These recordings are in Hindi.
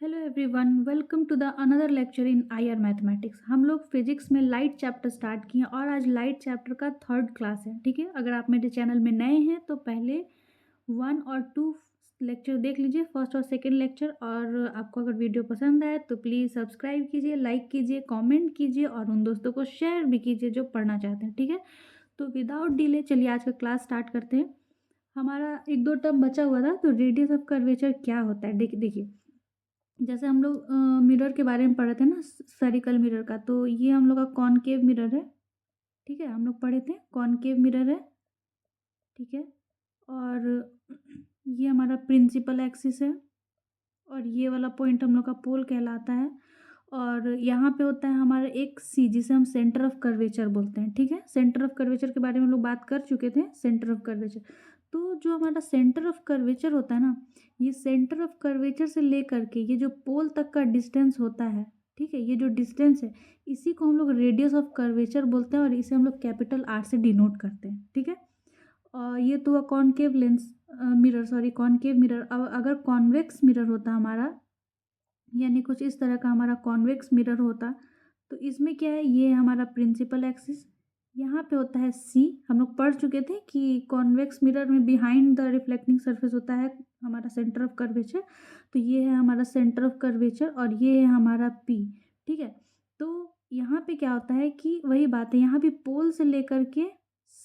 Hello everyone, welcome to the another lecture in IR mathematics. हम लोग फिजिक्स में लाइट चैप्टर स्टार्ट किए और आज लाइट चैप्टर का थर्ड क्लास है। ठीक है, अगर आप मेरे चैनल में नए हैं तो पहले 1 और 2 लेक्चर देख लीजिए, फर्स्ट और सेकंड लेक्चर। और आपको अगर वीडियो पसंद आए तो प्लीज़ सब्सक्राइब कीजिए, लाइक कीजिए, कमेंट कीजिए और उन दोस्तों को शेयर भी कीजिए जो पढ़ना चाहते हैं। ठीक है, तो विदाउट डिले चलिए आज का क्लास स्टार्ट करते हैं। हमारा एक दो टर्म बचा हुआ था, तो रेडियस ऑफ कर्वेचर क्या होता है देखिए। जैसे हम लोग मिरर के बारे में पढ़े थे ना, स्फेरिकल मिरर का, तो ये हम लोग का कॉनकेव मिरर है। ठीक है, हम लोग पढ़े थे कॉनकेव मिरर है। ठीक है, और ये हमारा प्रिंसिपल एक्सिस है और ये वाला पॉइंट हम लोग का पोल कहलाता है। और यहाँ पे होता है हमारा एक सी, जिसे हम सेंटर ऑफ कर्वेचर बोलते हैं। ठीक है, सेंटर ऑफ कर्वेचर के बारे में हम लोग बात कर चुके थे, सेंटर ऑफ कर्वेचर। तो जो हमारा सेंटर ऑफ कर्वेचर होता है ना, ये सेंटर ऑफ कर्वेचर से लेकर के ये जो पोल तक का डिस्टेंस होता है, ठीक है, ये जो डिस्टेंस है इसी को हम लोग रेडियस ऑफ कर्वेचर बोलते हैं और इसे हम लोग कैपिटल आर से डिनोट करते हैं। ठीक है, और ये तो हुआ concave lens mirror, sorry concave mirror. अब अगर कॉन्वेक्स मिरर होता हमारा, यानी कुछ इस तरह का हमारा कॉन्वेक्स मिरर होता, तो इसमें क्या है, ये हमारा प्रिंसिपल एक्सिस, यहाँ पे होता है सी। हम लोग पढ़ चुके थे कि कॉन्वेक्स मिरर में बिहाइंड द रिफ्लेक्टिंग सरफेस होता है हमारा सेंटर ऑफ कर्वेचर। तो ये है हमारा सेंटर ऑफ कर्वेचर और ये है हमारा पी। ठीक है, तो यहाँ पे क्या होता है कि वही बात है, यहाँ भी पोल से लेकर के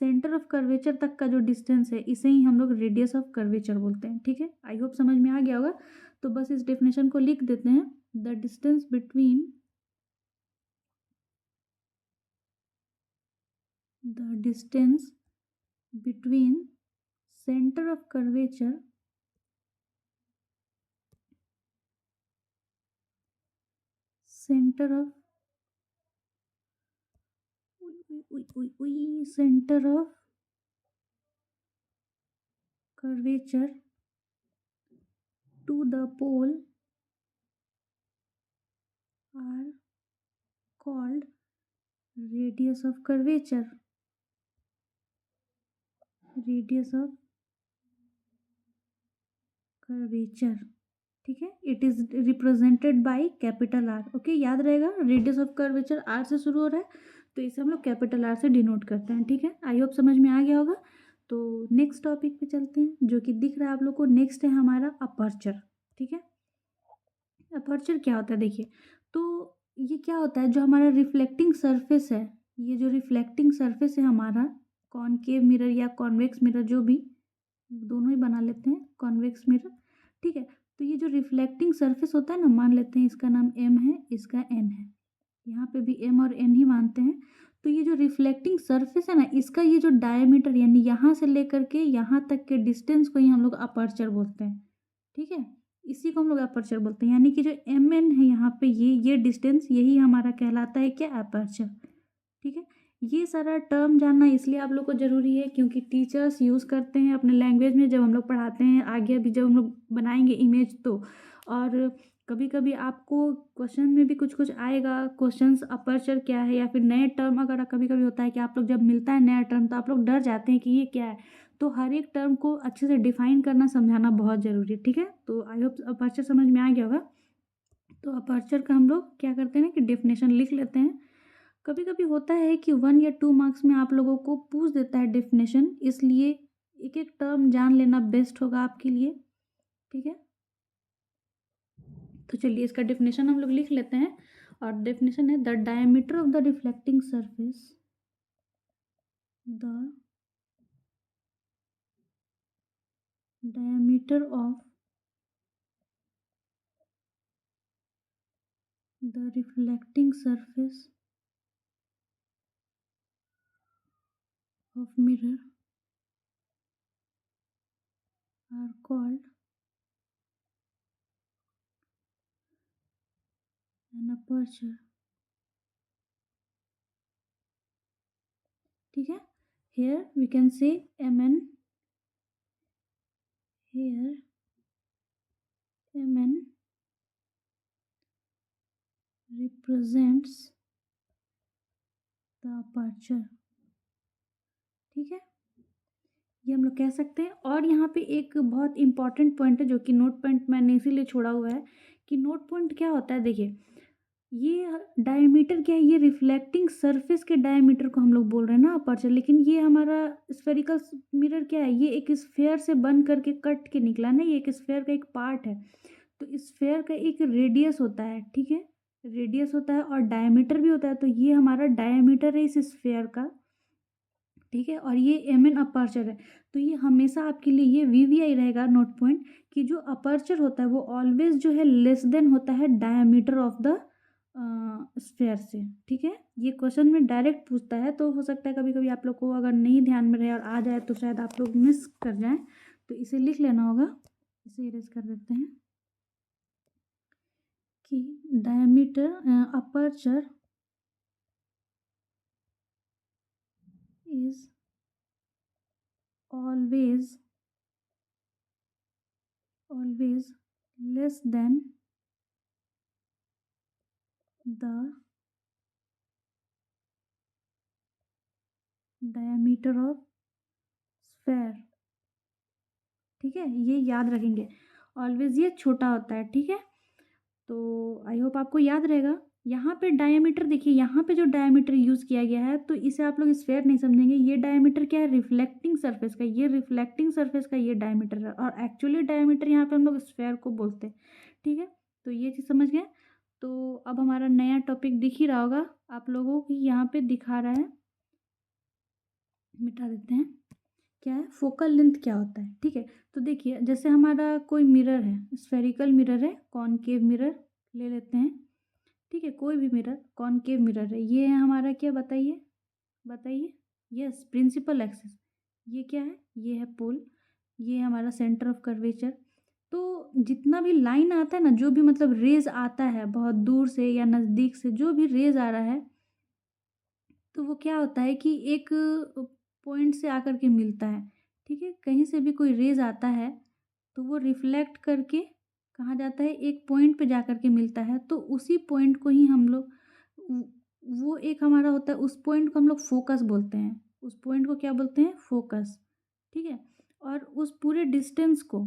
सेंटर ऑफ कर्वेचर तक का जो डिस्टेंस है इसे ही हम लोग रेडियस ऑफ कर्वेचर बोलते हैं। ठीक है, आई होप समझ में आ गया होगा। तो बस इस डेफिनेशन को लिख देते हैं, the distance between centre of curvature centre of centre of curvature to the pole are called radius of curvature. Radius of curvature, ठीक है, it is represented by capital R. Okay, याद रहेगा, रेडियस ऑफ कर्वेचर आर से शुरू हो रहा है तो इसे हम लोग कैपिटल आर से डिनोट करते हैं। ठीक है, आई होप समझ में आ गया होगा। तो नेक्स्ट टॉपिक पे चलते हैं, जो कि दिख रहा है आप लोग को। नेक्स्ट है हमारा अपर्चर। ठीक है, अपर्चर क्या होता है देखिए। तो ये क्या होता है, जो हमारा रिफ्लेक्टिंग सरफेस है, ये जो रिफ्लेक्टिंग सरफेस है हमारा, कॉनकेव मिरर या कॉन्वेक्स मिरर, जो भी, दोनों ही बना लेते हैं कॉन्वेक्स मिरर। ठीक है, तो ये जो रिफ्लेक्टिंग सरफेस होता है ना, मान लेते हैं इसका नाम एम है, इसका एन है, यहाँ पे भी एम और एन ही मानते हैं। तो ये जो रिफ्लेक्टिंग सरफेस है ना, इसका ये जो डायमीटर, यानी यहाँ से लेकर के यहाँ तक के डिस्टेंस को ही हम लोग अपर्चर बोलते हैं। ठीक है, इसी को हम लोग अपर्चर बोलते हैं, यानी कि जो एम एन है यहाँ पे, ये डिस्टेंस, यही हमारा कहलाता है क्या, अपर्चर। ठीक है, ये सारा टर्म जानना इसलिए आप लोग को ज़रूरी है क्योंकि टीचर्स यूज़ करते हैं अपने लैंग्वेज में जब हम लोग पढ़ाते हैं, आगे अभी जब हम लोग बनाएंगे इमेज तो। और कभी कभी आपको क्वेश्चन में भी कुछ कुछ आएगा, क्वेश्चंस अपर्चर क्या है या फिर नए टर्म, अगर कभी कभी होता है कि आप लोग जब मिलता है नया टर्म तो आप लोग डर जाते हैं कि ये क्या है। तो हर एक टर्म को अच्छे से डिफाइन करना, समझाना बहुत ज़रूरी है। ठीक है, तो आई होप अपर्चर समझ में आ गया होगा। तो अपर्चर का हम लोग क्या करते हैं ना कि डेफिनेशन लिख लेते हैं। कभी कभी होता है कि 1 या 2 मार्क्स में आप लोगों को पूछ देता है डेफिनेशन, इसलिए एक एक टर्म जान लेना बेस्ट होगा आपके लिए। ठीक है, तो चलिए इसका डेफिनेशन हम लोग लिख लेते हैं। और डेफिनेशन है, the diameter of the reflecting surface, the diameter of the reflecting surface of mirror are called an aperture. ठीक है, here we can say mn, here mn represents the aperture। ठीक है, ये हम लोग कह सकते हैं। और यहाँ पे एक बहुत इंपॉर्टेंट पॉइंट है जो कि नोट पॉइंट मैंने इसीलिए छोड़ा हुआ है कि नोड पॉइंट क्या होता है। देखिए ये डायमीटर क्या है, ये रिफ्लेक्टिंग सरफेस के डायमीटर को हम लोग बोल रहे हैं ना अपर्चर, लेकिन ये हमारा स्फेरिकल मिरर क्या है, ये एक स्फेयर से बन करके कट के निकला ना, ये एक स्फेयर का एक पार्ट है। तो स्फेयर का एक रेडियस होता है, ठीक है, रेडियस होता है और डायमीटर भी होता है। तो ये हमारा डायमीटर है इस स्फेयर का, ठीक है, और ये एम एन अपर्चर है। तो ये हमेशा आपके लिए ये वीवीआई रहेगा नोट पॉइंट, कि जो अपर्चर होता है वो ऑलवेज जो है लेस देन होता है डायमीटर ऑफ द स्फेयर से, ठीक है। ये क्वेश्चन में डायरेक्ट पूछता है, तो हो सकता है कभी कभी आप लोग को अगर नहीं ध्यान में रहे और आ जाए तो शायद आप लोग मिस कर जाएं, तो इसे लिख लेना होगा। इसे इरेज कर देते हैं कि diameter aperture is always less than the diameter of sphere, ठीक है, ये याद रखेंगे। ऑलवेज ये छोटा होता है, ठीक है। तो आई होप आपको याद रहेगा। यहाँ पे डायमीटर देखिए, यहाँ पे जो डायमीटर यूज़ किया गया है तो इसे आप लोग स्फेयर नहीं समझेंगे। ये डायमीटर क्या है, रिफ्लेक्टिंग सरफेस का, ये रिफ्लेक्टिंग सरफेस का ये डायमीटर है, और एक्चुअली डायमीटर यहाँ पे हम लोग स्फेयर को बोलते हैं, ठीक है। तो ये चीज़ समझ गए। तो अब हमारा नया टॉपिक दिख ही रहा होगा आप लोगों को, यहाँ पे दिखा रहा है, मिटा देते हैं। क्या है, फोकल लेंथ क्या होता है, ठीक है। तो देखिए जैसे हमारा कोई मिरर है, स्फेरिकल मिरर है, कॉनकेव मिरर ले लेते हैं, ठीक है, कोई भी मिरर कॉनकेव मिरर है, ये है हमारा क्या, बताइए बताइए। Yes, principal axis. ये क्या है, ये है पोल, ये है हमारा सेंटर ऑफ कर्वेचर। तो जितना भी लाइन आता है ना, जो भी मतलब रेज आता है बहुत दूर से या नज़दीक से, जो भी रेज आ रहा है, तो वो क्या होता है कि एक पॉइंट से आकर के मिलता है, ठीक है। कहीं से भी कोई रेज आता है तो वो रिफ्लेक्ट करके कहाँ जाता है, एक पॉइंट पे जा कर के मिलता है। तो उसी पॉइंट को ही हम लोग वो एक हमारा होता है, उस पॉइंट को हम लोग फोकस बोलते हैं। उस पॉइंट को क्या बोलते हैं, फोकस, ठीक है। और उस पूरे डिस्टेंस को,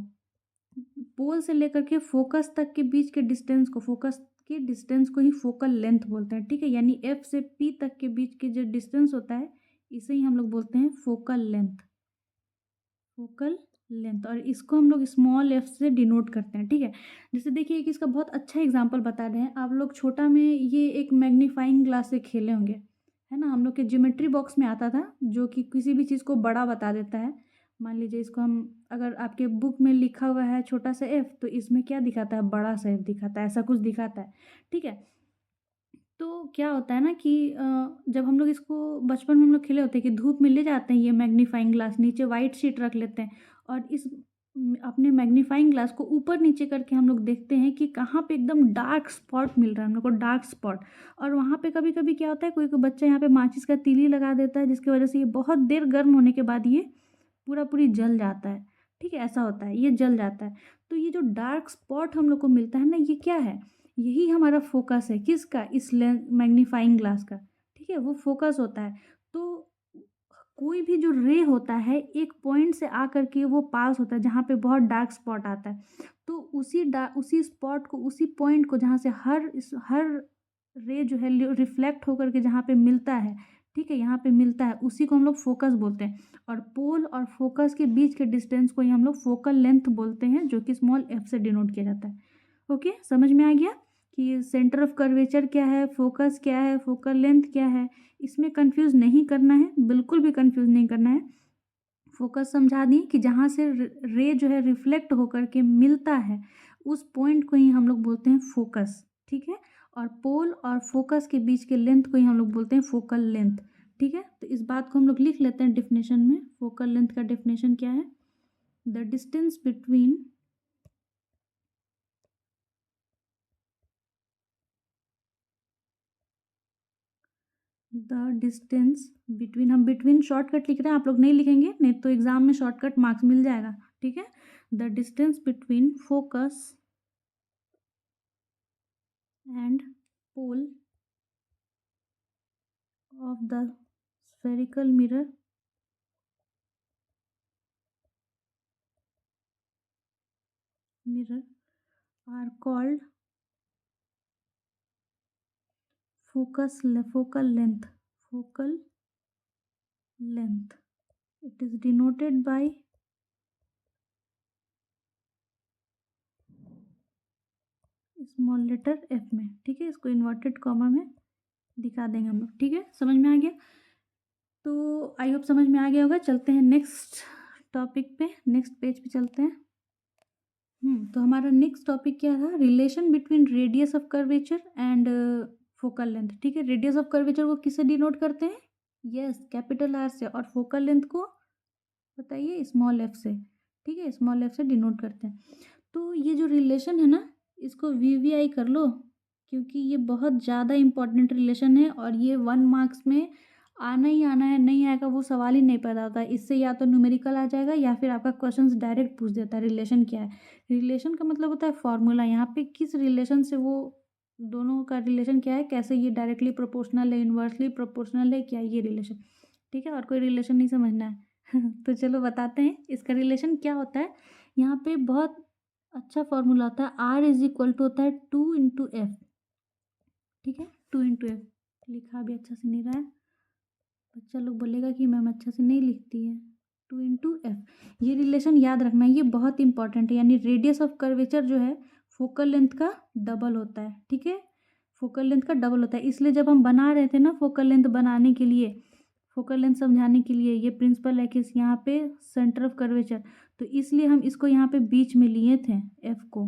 पोल से लेकर के फोकस तक के बीच के डिस्टेंस को, फोकस के डिस्टेंस को ही फोकल लेंथ बोलते हैं, ठीक है। यानी एफ से पी तक के बीच के जो डिस्टेंस होता है, इसे ही हम लोग बोलते हैं फोकल लेंथ, फोकल लेंथ। और इसको हम लोग स्मॉल एफ से डिनोट करते हैं, ठीक है। जैसे देखिए कि इसका बहुत अच्छा एग्जांपल बता रहे हैं आप लोग, छोटा में ये एक मैग्नीफाइंग ग्लास से खेले होंगे, है ना। हम लोग के ज्योमेट्री बॉक्स में आता था, जो कि किसी भी चीज़ को बड़ा बता देता है। मान लीजिए इसको हम, अगर आपके बुक में लिखा हुआ है छोटा सा एफ, तो इसमें क्या दिखाता है, बड़ा सा एफ दिखाता है, ऐसा कुछ दिखाता है, ठीक है। तो क्या होता है ना कि जब हम लोग इसको बचपन में हम लोग खेले होते हैं कि धूप में ले जाते हैं ये मैग्नीफाइंग ग्लास, नीचे वाइट शीट रख लेते हैं, और इस अपने मैग्नीफाइंग ग्लास को ऊपर नीचे करके हम लोग देखते हैं कि कहाँ पे एकदम डार्क स्पॉट मिल रहा है हम लोग को, डार्क स्पॉट। और वहाँ पे कभी कभी क्या होता है, कोई कोई बच्चा यहाँ पे माचिस का तीली लगा देता है, जिसकी वजह से ये बहुत देर गर्म होने के बाद ये पूरा पूरी जल जाता है, ठीक है, ऐसा होता है, ये जल जाता है। तो ये जो डार्क स्पॉट हम लोग को मिलता है ना, ये क्या है, यही हमारा फोकस है, किसका, इस मैग्नीफाइंग ग्लास का, ठीक है, वो फोकस होता है। तो कोई भी जो रे होता है, एक पॉइंट से आकर के वो पास होता है जहाँ पे बहुत डार्क स्पॉट आता है, तो उसी स्पॉट को, उसी पॉइंट को जहाँ से हर रे जो है रिफ्लेक्ट होकर के जहाँ पे मिलता है, ठीक है, यहाँ पे मिलता है, उसी को हम लोग फोकस बोलते हैं। और पोल और फोकस के बीच के डिस्टेंस को ही हम लोग फोकल लेंथ बोलते हैं, जो कि स्मॉल एफ से डिनोट किया जाता है। ओके, समझ में आ गया कि सेंटर ऑफ कर्वेचर क्या है, फोकस क्या है, फोकल लेंथ क्या है। इसमें कंफ्यूज नहीं करना है, बिल्कुल भी कंफ्यूज नहीं करना है। फोकस समझा दी कि जहाँ से रे जो है रिफ्लेक्ट होकर के मिलता है, उस पॉइंट को ही हम लोग बोलते हैं फोकस, ठीक है। और पोल और फोकस के बीच के लेंथ को ही हम लोग बोलते हैं फोकल लेंथ, ठीक है। तो इस बात को हम लोग लिख लेते हैं डेफिनेशन में। फोकल लेंथ का डेफिनेशन क्या है, द डिस्टेंस बिटवीन हम बिटवीन शॉर्टकट लिख रहे हैं, आप लोग नहीं लिखेंगे, नहीं तो एग्जाम में शॉर्टकट मार्क्स मिल जाएगा, ठीक है। The distance between focus and pole of the spherical mirror are called focal length it is denoted by small letter F में, ठीक है। इसको इन्वर्टेड कॉमा में दिखा देंगे हम लोग, ठीक है। समझ में आ गया? तो आई होप समझ में आ गया होगा। चलते हैं नेक्स्ट टॉपिक पे, नेक्स्ट पेज पे चलते हैं। तो हमारा नेक्स्ट टॉपिक क्या था? Relation between radius of curvature and focal length, ठीक है। रेडियस ऑफ कर्वेचर को किससे डिनोट करते हैं? यस, कैपिटल आर से। और फोकल लेंथ को बताइए, स्मॉल एफ से, ठीक है। स्मॉल एफ से डिनोट करते हैं। तो ये जो रिलेशन है ना, इसको वीवीआई कर लो, क्योंकि ये बहुत ज़्यादा इम्पोर्टेंट रिलेशन है और ये 1 मार्क्स में आना ही आना है। नहीं आएगा वो सवाल ही नहीं पैदा होता है। इससे या तो न्यूमेरिकल आ जाएगा या फिर आपका क्वेश्चंस डायरेक्ट पूछ देता है रिलेशन क्या है। रिलेशन का मतलब होता है फॉर्मूला। यहाँ पे किस रिलेशन से वो दोनों का रिलेशन क्या है, कैसे ये डायरेक्टली प्रोपोर्शनल है, इन्वर्सली प्रोपोर्शनल है, क्या ये रिलेशन, ठीक है। और कोई रिलेशन नहीं समझना है तो चलो बताते हैं इसका रिलेशन क्या होता है। यहाँ पे बहुत अच्छा फॉर्मूला होता है। आर इज इक्वल टू होता है 2 × एफ, ठीक है। 2 × एफ लिखा भी अच्छा से नहीं रहा है, बच्चा लोग बोलेगा कि मैम अच्छा से नहीं लिखती है। 2 × एफ, ये रिलेशन याद रखना, ये बहुत इंपॉर्टेंट है। यानी रेडियस ऑफ कर्वेचर जो है फोकल लेंथ का डबल होता है, ठीक है। फोकल लेंथ का डबल होता है। इसलिए जब हम बना रहे थे ना फोकल लेंथ बनाने के लिए, फोकल लेंथ समझाने के लिए, ये प्रिंसिपल है कि यहाँ पे सेंटर ऑफ कर्वेचर, तो इसलिए हम इसको यहाँ पे बीच में लिए थे एफ को।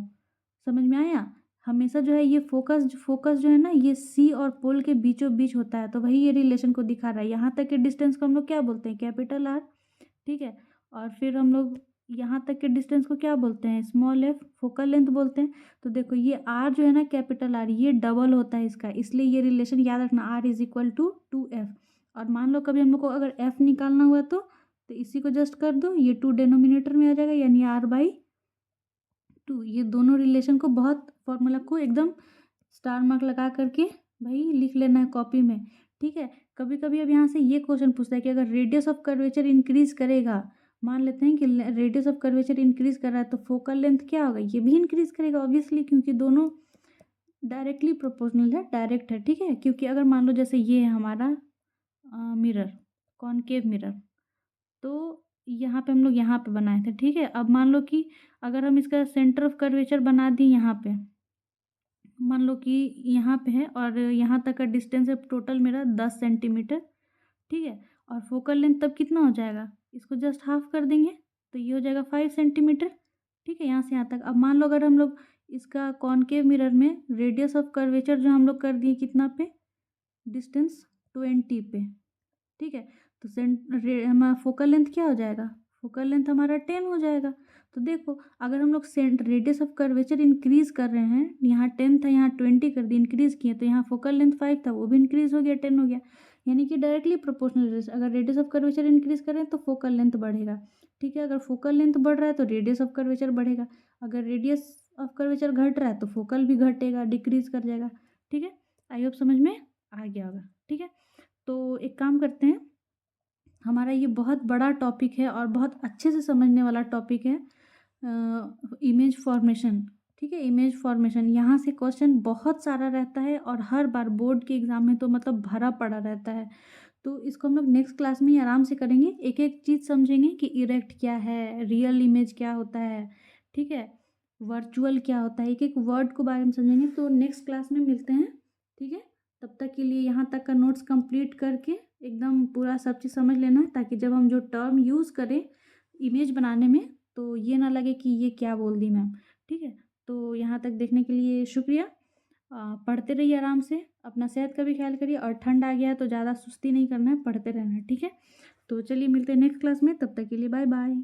समझ में आया? हमेशा जो है ये फोकस जो है ना, ये सी और पोल के बीचों बीच होता है। तो वही ये रिलेशन को दिखा रहा है। यहाँ तक के डिस्टेंस को हम लोग क्या बोलते हैं? कैपिटल आर, ठीक है। और फिर हम लोग यहाँ तक के डिस्टेंस को क्या बोलते हैं? स्मॉल एफ, फोकल लेंथ बोलते हैं। तो देखो ये आर जो है ना, कैपिटल आर, ये डबल होता है इसका, इसलिए ये रिलेशन याद रखना, R is equal to 2 F. और मान लो कभी हम लोग को अगर एफ निकालना हुआ तो इसी को जस्ट कर दो, ये 2 डिनोमिनेटर में आ जाएगा, यानी R/2। ये दोनों रिलेशन को बहुत फॉर्मूला को एकदम स्टार मार्क लगा करके भाई लिख लेना है कॉपी में, ठीक है। कभी कभी अब यहाँ से ये क्वेश्चन पूछता है कि अगर रेडियस ऑफ कर्वेचर इंक्रीज करेगा, मान लेते हैं कि रेडियस ऑफ कर्वेचर इंक्रीज कर रहा है, तो फोकल लेंथ क्या होगा? ये भी इंक्रीज करेगा ऑब्वियसली, क्योंकि दोनों डायरेक्टली प्रोपोर्शनल है, डायरेक्ट है, ठीक है। क्योंकि अगर मान लो जैसे ये है हमारा मिरर, कॉनकेव मिरर, तो यहाँ पे हम लोग यहाँ पे बनाए थे, ठीक है। अब मान लो कि अगर हम इसका सेंटर ऑफ कर्वेचर बना दिए यहाँ पे, मान लो कि यहाँ पे है और यहाँ तक का डिस्टेंस है टोटल मेरा 10 सेंटीमीटर, ठीक है। और फोकल लेंथ तब कितना हो जाएगा? इसको जस्ट हाफ कर देंगे तो ये हो जाएगा 5 सेंटीमीटर, ठीक है, यहाँ से यहाँ तक। अब मान लो अगर हम लोग इसका कॉनकेव मिरर में रेडियस ऑफ कर्वेचर जो हम लोग कर दिए कितना पे? डिस्टेंस 20 पे, ठीक है। तो हमारा फोकल लेंथ क्या हो जाएगा? फोकल लेंथ हमारा 10 हो जाएगा। तो देखो अगर हम लोग रेडियस ऑफ कर्वेचर इंक्रीज कर रहे हैं, यहाँ 10 था यहाँ 20 कर दिया, इंक्रीज किए, तो यहाँ फोकल लेंथ 5 था वो भी इंक्रीज हो गया, 10 हो गया। यानी कि डायरेक्टली प्रोपोर्शनल। अगर रेडियस ऑफ कर्वेचर इंक्रीज करें तो फोकल लेंथ बढ़ेगा, ठीक है। अगर फोकल लेंथ बढ़ रहा है तो रेडियस ऑफ कर्वेचर बढ़ेगा। अगर रेडियस ऑफ कर्वेचर घट रहा है तो फोकल भी घटेगा, डिक्रीज कर जाएगा, ठीक है। आई होप समझ में आ गया होगा, ठीक है। तो एक काम करते हैं, हमारा ये बहुत बड़ा टॉपिक है और बहुत अच्छे से समझने वाला टॉपिक है, इमेज फॉर्मेशन, ठीक है। इमेज फॉर्मेशन, यहाँ से क्वेश्चन बहुत सारा रहता है और हर बार बोर्ड के एग्ज़ाम में तो मतलब भरा पड़ा रहता है। तो इसको हम लोग नेक्स्ट क्लास में ही आराम से करेंगे, एक एक चीज़ समझेंगे कि इरेक्ट क्या है, रियल इमेज क्या होता है, ठीक है, वर्चुअल क्या होता है, एक एक वर्ड को बारे में समझेंगे। तो नेक्स्ट क्लास में मिलते हैं, ठीक है। तब तक के लिए यहाँ तक का नोट्स कंप्लीट करके एकदम पूरा सब चीज़ समझ लेना, ताकि जब हम जो टर्म यूज़ करें इमेज बनाने में तो ये ना लगे कि ये क्या बोल दी मैम, ठीक है। तो यहाँ तक देखने के लिए शुक्रिया। पढ़ते रहिए आराम से, अपना सेहत का भी ख्याल करिए, और ठंड आ गया है तो ज़्यादा सुस्ती नहीं करना है, पढ़ते रहना है, ठीक है। तो चलिए मिलते हैं नेक्स्ट क्लास में, तब तक के लिए बाय बाय।